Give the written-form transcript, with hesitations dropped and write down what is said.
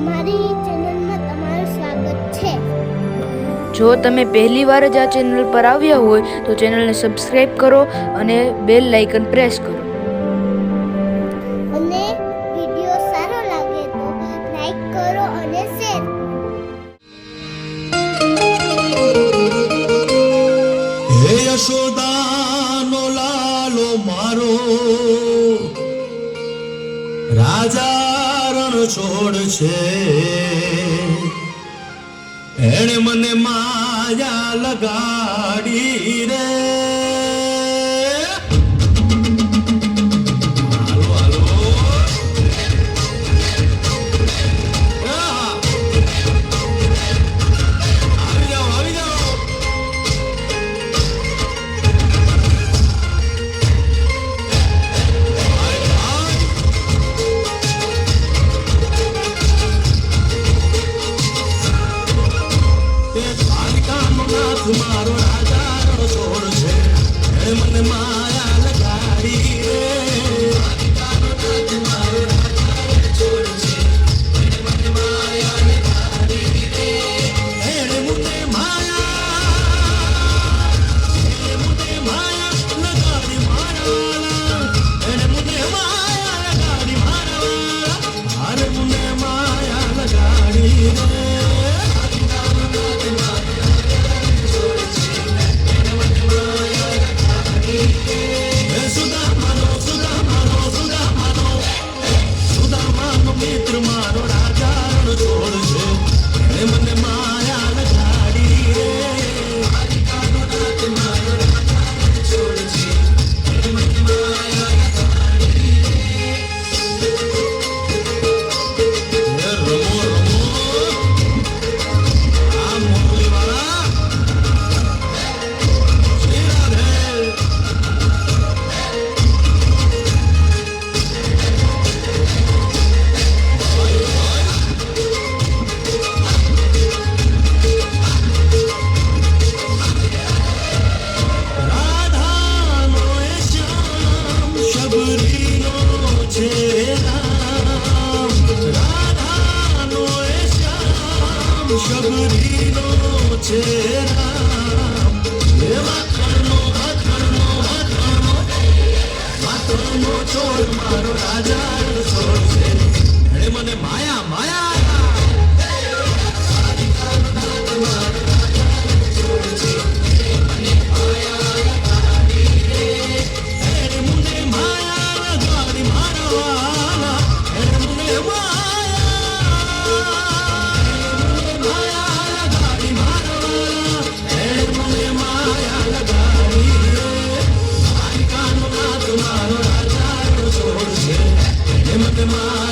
અમારી ચેનલમાં તમારું સ્વાગત છે। જો તમે પહેલી વાર જ આ ચેનલ પર આવ્યા હોય તો ચેનલને સબસ્ક્રાઇબ કરો અને બેલ લાઇકન પ્રેસ કરો। અને વિડિયો સારો લાગે તો લાઈક કરો અને શેર કરો। હે યશોદાનો લાલો મારો રાજા રણ છોડ છે, એણે મને માયા લગાડી રે। હાલો હાલો આવી જાઓ આવી જાઓ। મારો રાજા રણ છોડ છે, એ મને માયા લગાડી રે। મારો રાજા રણ છોડ છે, એને મને માયા લગાડી રે। એને મને માયા લગાડી મારા વાલા, એને મને માયા લગાડી મારા વાલા, અરે મને માયા લગાડી રે। મિત્ર મારો રાજા રણ છોડ છે, એ મને માયા લગાડી રે। મારો રાજા રણ છોડ છે, એ મને માયા લગાડી રે। રમો રમો આ મોરલી વાળા શ્રી રાધે। રાધાનો એ શ્યામ શબરીનો છે રામ, રાધાનો એ શ્યામ શબરીનો છે રામ। એ માખણનો છોડ મારો રાજા રણ છોડ છે, એણે મને માયા માયા મારો રાજા રણ છોડ છે, એ મને માયા